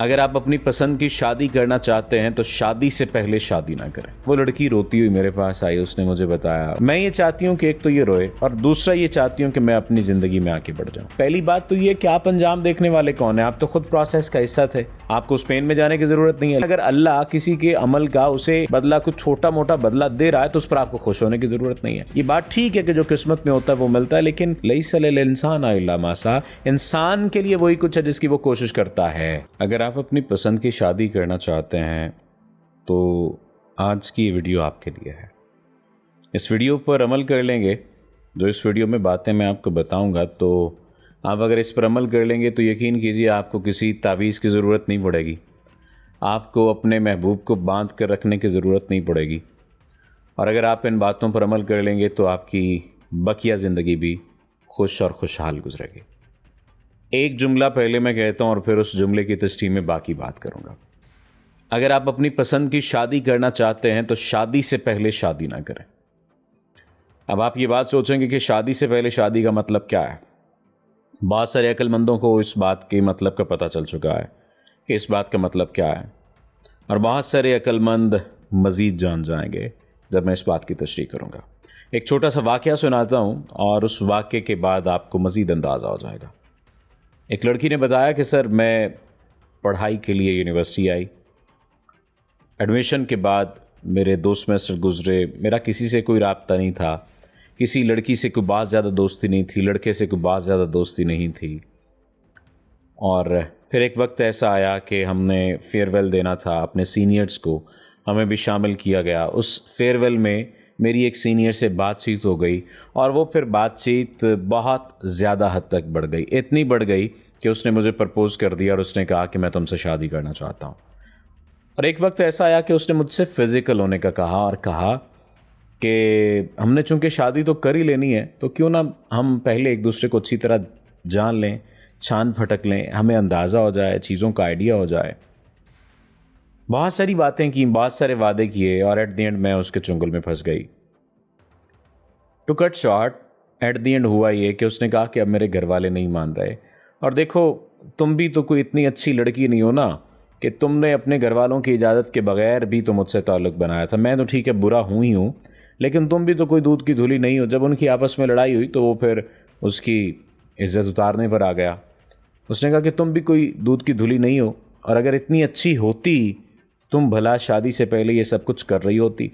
अगर आप अपनी पसंद की शादी करना चाहते हैं तो शादी से पहले शादी ना करें। वो लड़की रोती हुई मेरे पास आई, उसने मुझे बताया मैं ये चाहती हूँ कि एक तो ये रोए और दूसरा ये चाहती हूँ कि मैं अपनी जिंदगी में आगे बढ़ जाऊँ। पहली बात तो ये कि आप अंजाम देखने वाले कौन है, आप तो खुद प्रोसेस का हिस्सा थे, आपको उस पेन में जाने की जरूरत नहीं है। अगर अल्लाह किसी के अमल का उसे बदला कुछ छोटा मोटा बदला दे रहा है तो उस पर आपको खुश होने की जरूरत नहीं है। ये बात ठीक है कि जो किस्मत में होता है वो मिलता है, लेकिन लैसा लिल इंसान इल्ला मा सा, इंसान के लिए वही कुछ है जिसकी वो कोशिश करता है। अगर आप अपनी पसंद की शादी करना चाहते हैं तो आज की ये वीडियो आपके लिए है। इस वीडियो पर अमल कर लेंगे, जो इस वीडियो में बातें मैं आपको बताऊंगा, तो आप अगर इस पर अमल कर लेंगे तो यकीन कीजिए आपको किसी तावीज़ की ज़रूरत नहीं पड़ेगी, आपको अपने महबूब को बांध कर रखने की ज़रूरत नहीं पड़ेगी। और अगर आप इन बातों पर अमल कर लेंगे तो आपकी बकिया ज़िंदगी भी खुश और खुशहाल गुजरेगी। एक जुमला पहले मैं कहता हूँ और फिर उस जुमले की तशरीह में बाकी बात करूँगा। अगर आप अपनी पसंद की शादी करना चाहते हैं तो शादी से पहले शादी ना करें। अब आप ये बात सोचेंगे कि शादी से पहले शादी का मतलब क्या है। बहुत सारे अक्लमंदों को इस बात के मतलब का पता चल चुका है कि इस बात का मतलब क्या है, और बहुत सारे अक्लमंद मज़ीद जान जाएंगे जब मैं इस बात की तशरीह करूँगा। एक छोटा सा वाक़या सुनाता हूँ और उस वाक़े के बाद आपको मज़ीद अंदाज़ा हो जाएगा। एक लड़की ने बताया कि सर मैं पढ़ाई के लिए यूनिवर्सिटी आई, एडमिशन के बाद मेरे 2 सेमेस्टर गुजरे, मेरा किसी से कोई राब्ता नहीं था, किसी लड़की से कोई बहुत ज़्यादा दोस्ती नहीं थी, लड़के से कोई बहुत ज़्यादा दोस्ती नहीं थी। और फिर एक वक्त ऐसा आया कि हमने फेयरवेल देना था अपने सीनियर्स को, हमें भी शामिल किया गया। उस फेयरवेल में मेरी एक सीनियर से बातचीत हो गई और वो फिर बातचीत बहुत ज़्यादा हद तक बढ़ गई, इतनी बढ़ गई कि उसने मुझे प्रपोज़ कर दिया और उसने कहा कि मैं तुमसे शादी करना चाहता हूँ। और एक वक्त ऐसा आया कि उसने मुझसे फ़िज़िकल होने का कहा और कहा कि हमने चूंकि शादी तो कर ही लेनी है तो क्यों ना हम पहले एक दूसरे को अच्छी तरह जान लें, छान फटक लें, हमें अंदाज़ा हो जाए, चीज़ों का आइडिया हो जाए। बहुत सारी बातें की, बहुत सारे वादे किए और एट द एंड मैं उसके चुंगल में फंस गई। To cut short, at the end हुआ ये कि उसने कहा कि अब मेरे घर वाले नहीं मान रहे, और देखो तुम भी तो कोई इतनी अच्छी लड़की नहीं हो ना कि तुमने अपने घर वालों की इजाज़त के बगैर भी तो मुझसे ताल्लुक़ बनाया था। मैं तो ठीक है बुरा हूँ ही हूँ, लेकिन तुम भी तो कोई दूध की धुली नहीं हो। जब उनकी आपस में लड़ाई हुई तो वो फिर उसकी इज्जत उतारने पर आ गया। उसने कहा कि तुम भी कोई दूध की धुली नहीं हो, और अगर इतनी अच्छी होती तुम भला शादी से पहले ये सब कुछ कर रही होती।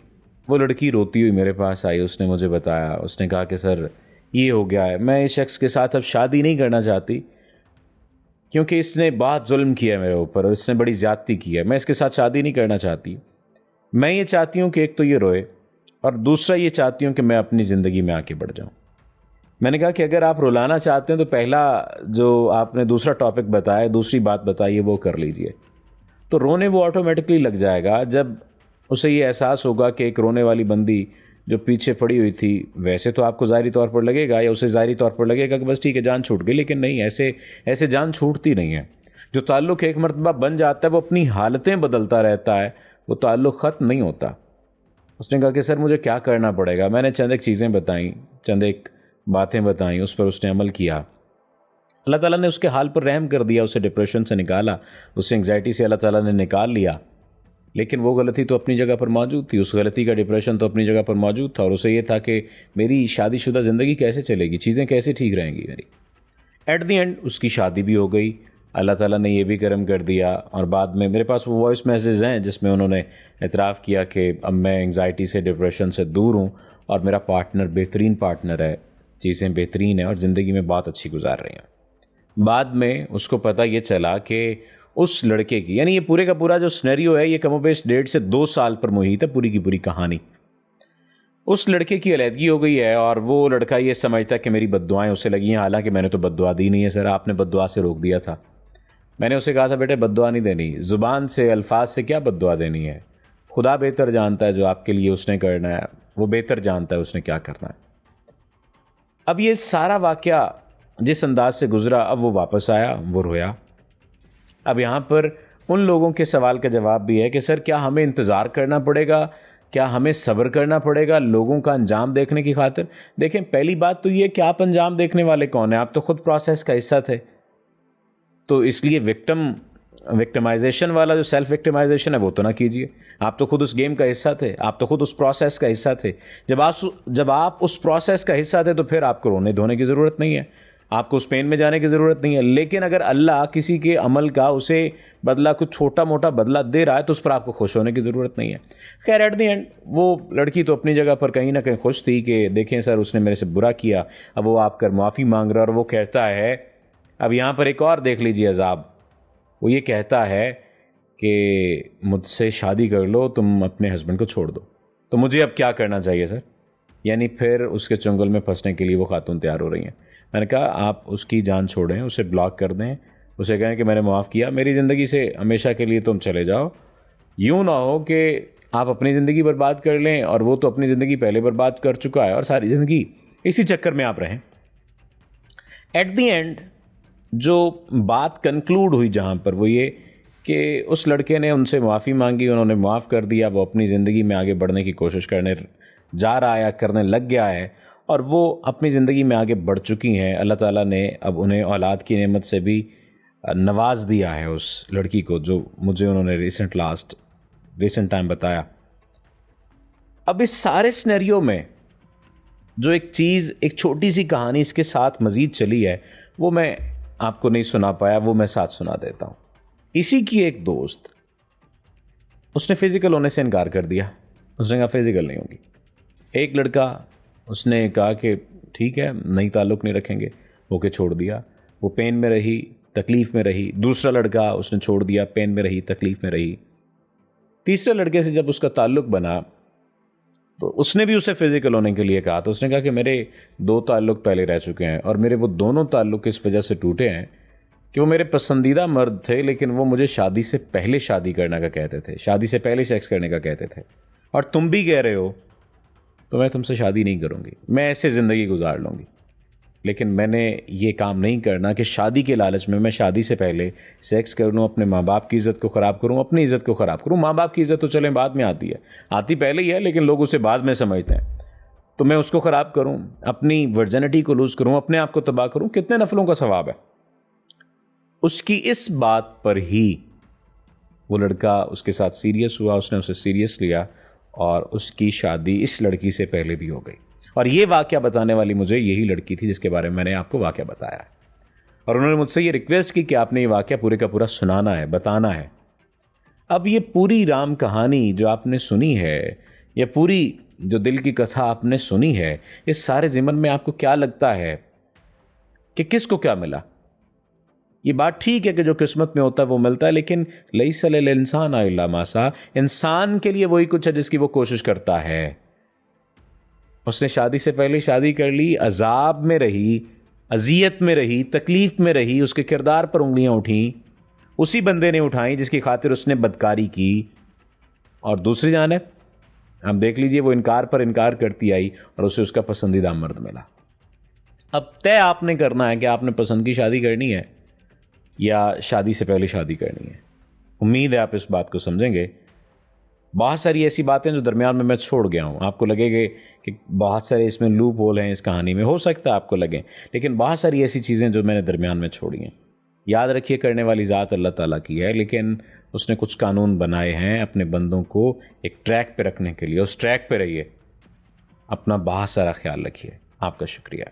वो लड़की रोती हुई मेरे पास आई, उसने मुझे बताया, उसने कहा कि सर ये हो गया है, मैं इस शख्स के साथ अब शादी नहीं करना चाहती क्योंकि इसने बहुत जुल्म किया है मेरे ऊपर और इसने बड़ी ज़्यादती की है। मैं इसके साथ शादी नहीं करना चाहती। मैं ये चाहती हूँ कि एक तो ये रोए और दूसरा ये चाहती हूँ कि मैं अपनी ज़िंदगी में आगे बढ़ जाऊँ। मैंने कहा कि अगर आप रुलाना चाहते हैं तो पहला जो आपने दूसरा टॉपिक बताया, दूसरी बात बताई है, वो कर लीजिए। तो रोने वो ऑटोमेटिकली लग जाएगा जब उसे ये एहसास होगा कि एक रोने वाली बंदी जो पीछे पड़ी हुई थी, वैसे तो आपको ज़ाहिरी तौर पर लगेगा या उसे ज़ाहिरी तौर पर लगेगा कि बस ठीक है जान छूट गई, लेकिन नहीं, ऐसे जान छूटती नहीं है। जो ताल्लुक़ एक मरतबा बन जाता है वो अपनी हालतें बदलता रहता है, वो ताल्लुक़ ख़त्म नहीं होता। उसने कहा कि सर मुझे क्या करना पड़ेगा। मैंने चंद एक चीज़ें बताई, चंद एक बातें बताई, उस पर उसने अमल किया। अल्लाह ताला ने उसके हाल पर रहम कर दिया, उसे डिप्रेशन से निकाला, उसे एंग्जाइटी से अल्लाह ताला ने निकाल लिया। लेकिन वो गलती तो अपनी जगह पर मौजूद थी, उस गलती का डिप्रेशन तो अपनी जगह पर मौजूद था, और उसे ये था कि मेरी शादीशुदा ज़िंदगी कैसे चलेगी, चीज़ें कैसे ठीक रहेंगी मेरी। एट द एंड उसकी शादी भी हो गई, अल्लाह ताला ने ये भी करम कर दिया। और बाद में मेरे पास वो वॉइस मैसेज हैं जिसमें उन्होंने इतराफ़ किया कि अब मैं एंग्जाइटी से, डिप्रेशन से दूर हूँ और मेरा पार्टनर बेहतरीन पार्टनर है, चीज़ें बेहतरीन हैं और ज़िंदगी में बहुत अच्छी गुजार रही हैं। बाद में उसको पता ये चला कि उस लड़के की, यानी ये पूरे का पूरा जो सिनेरियो है ये कमोबेश 1.5 से 2 साल पर मुहित है, पूरी की पूरी कहानी। उस लड़के की अलहदगी हो गई है और वो लड़का ये समझता है कि मेरी बद्दुआएं उसे लगी हैं, हालांकि मैंने तो बद्दुआ दी नहीं है सर, आपने बद्दुआ से रोक दिया था। मैंने उसे कहा था बेटे बद्दुआ नहीं देनी, ज़ुबान से, अल्फाज से क्या बद्दुआ देनी है। खुदा बेहतर जानता है जो आपके लिए उसने करना है, वो बेहतर जानता है उसने क्या करना है। अब ये सारा वाक़या जिस अंदाज से गुजरा, अब वो वापस आया, वो रोया। अब यहाँ पर उन लोगों के सवाल का जवाब भी है कि सर क्या हमें इंतज़ार करना पड़ेगा, क्या हमें सब्र करना पड़ेगा लोगों का अंजाम देखने की खातिर। देखें पहली बात तो ये कि आप अंजाम देखने वाले कौन हैं, आप तो खुद प्रोसेस का हिस्सा थे, तो इसलिए विक्टिम विक्टिमाइजेशन वाला जो सेल्फ विक्टिमाइजेशन है वो तो ना कीजिए। आप तो खुद उस गेम का हिस्सा थे, आप तो खुद उस प्रोसेस का हिस्सा थे। जब आप उस प्रोसेस का हिस्सा थे तो फिर आपको रोने धोने की ज़रूरत नहीं है, आपको उस पेन में जाने की ज़रूरत नहीं है। लेकिन अगर अल्लाह किसी के अमल का उसे बदला, कुछ छोटा मोटा बदला दे रहा है, तो उस पर आपको खुश होने की ज़रूरत नहीं है। खैर एट द एंड वो लड़की तो अपनी जगह पर कहीं ना कहीं खुश थी कि देखें सर उसने मेरे से बुरा किया, अब वो आपकर माफ़ी मांग रहा है। और वो कहता है, अब यहाँ पर एक और देख लीजिए अजाब, वो ये कहता है कि मुझसे शादी कर लो, तुम अपने हस्बैंड को छोड़ दो। तो मुझे अब क्या करना चाहिए सर? यानी फिर उसके चुंगल में फंसने के लिए वो खातून तैयार हो रही हैं। मैंने कहा आप उसकी जान छोड़ें, उसे ब्लॉक कर दें, उसे कहें कि मैंने माफ़ किया, मेरी ज़िंदगी से हमेशा के लिए तुम चले जाओ। यूँ ना हो कि आप अपनी ज़िंदगी बर्बाद कर लें और वो तो अपनी ज़िंदगी पहले बर्बाद कर चुका है और सारी ज़िंदगी इसी चक्कर में आप रहें। एट द एंड जो बात कंक्लूड हुई जहाँ पर, वो ये कि उस लड़के ने उनसे माफ़ी मांगी, उन्होंने माफ़ कर दिया, वो अपनी ज़िंदगी में आगे बढ़ने की कोशिश करने जा रहा है या करने लग गया है और वो अपनी ज़िंदगी में आगे बढ़ चुकी हैं। अल्लाह ताला ने अब उन्हें औलाद की नेमत से भी नवाज दिया है उस लड़की को, जो मुझे उन्होंने रिसेंट टाइम बताया। अब इस सारे सिनेरियो में जो एक चीज़, एक छोटी सी कहानी इसके साथ मज़ीद चली है, वो मैं आपको नहीं सुना पाया, वो मैं साथ सुना देता हूँ। इसी की एक दोस्त, उसने फिज़िकल होने से इनकार कर दिया, उसने कहा फिज़िकल नहीं होगी। एक लड़का, उसने कहा कि ठीक है नई ताल्लुक़ नहीं रखेंगे, ओके छोड़ दिया, वो पेन में रही, तकलीफ़ में रही। दूसरा लड़का, उसने छोड़ दिया, पेन में रही, तकलीफ़ में रही। तीसरे लड़के से जब उसका ताल्लुक़ बना तो उसने भी उसे फिज़िकल होने के लिए कहा, तो उसने कहा कि मेरे 2 ताल्लुक़ पहले रह चुके हैं और मेरे वो दोनों ताल्लुक़ इस वजह से टूटे हैं कि वो मेरे पसंदीदा मर्द थे, लेकिन वो मुझे शादी से पहले शादी करने का कहते थे, शादी से पहले सेक्स करने का कहते थे। और तुम भी कह रहे हो तो मैं तुमसे शादी नहीं करूँगी, मैं ऐसे ज़िंदगी गुजार लूँगी। लेकिन मैंने ये काम नहीं करना कि शादी के लालच में मैं शादी से पहले सेक्स कर लूँ, अपने माँ बाप की इज़्ज़त को ख़राब करूँ, अपनी इज़्ज़त को ख़राब करूँ। माँ बाप की इज़्ज़त तो चलें बाद में आती है, आती पहले ही है, लेकिन लोग उसे बाद में समझते हैं। तो मैं उसको ख़राब करूँ, अपनी वर्जिनिटी को लूज़ करूँ, अपने आप को तबाह करूँ, कितने नफलों का सवाब है। उसकी इस बात पर ही वो लड़का उसके साथ सीरियस हुआ, उसने उसे सीरियस लिया और उसकी शादी इस लड़की से पहले भी हो गई। और ये वाक़या बताने वाली मुझे यही लड़की थी जिसके बारे में मैंने आपको वाक़या बताया है। और उन्होंने मुझसे ये रिक्वेस्ट की कि आपने ये वाक़या पूरे का पूरा सुनाना है, बताना है। अब ये पूरी राम कहानी जो आपने सुनी है, ये पूरी जो दिल की कथा आपने सुनी है, इस सारे ज़िमन में आपको क्या लगता है कि किसको क्या मिला? ये बात ठीक है कि जो किस्मत में होता है वो मिलता है, लेकिन लैसा लिल इंसान इल्ला मा सा, इंसान के लिए वही कुछ है जिसकी वो कोशिश करता है। उसने शादी से पहले शादी कर ली, अजाब में रही, अजियत में रही, तकलीफ में रही, उसके किरदार पर उंगलियां उठी, उसी बंदे ने उठाई जिसकी खातिर उसने बदकारी की। और दूसरी जानिब आप देख लीजिए, वो इनकार पर इनकार करती आई और उसे उसका पसंदीदा मर्द मिला। अब तय आपने करना है कि आपने पसंद की शादी करनी है या शादी से पहले शादी करनी है। उम्मीद है आप इस बात को समझेंगे। बहुत सारी ऐसी बातें जो दरमियान में मैं छोड़ गया हूँ, आपको लगेगा कि बहुत सारे इसमें लूप होल हैं इस कहानी में, हो सकता है आपको लगे, लेकिन बहुत सारी ऐसी चीज़ें जो मैंने दरमियान में छोड़ी हैं। याद रखिए, करने वाली ज़ात अल्लाह ताला की है, लेकिन उसने कुछ कानून बनाए हैं अपने बंदों को एक ट्रैक पे रखने के लिए। उस ट्रैक पे रहिए, अपना बहुत सारा ख्याल रखिए। आपका शुक्रिया।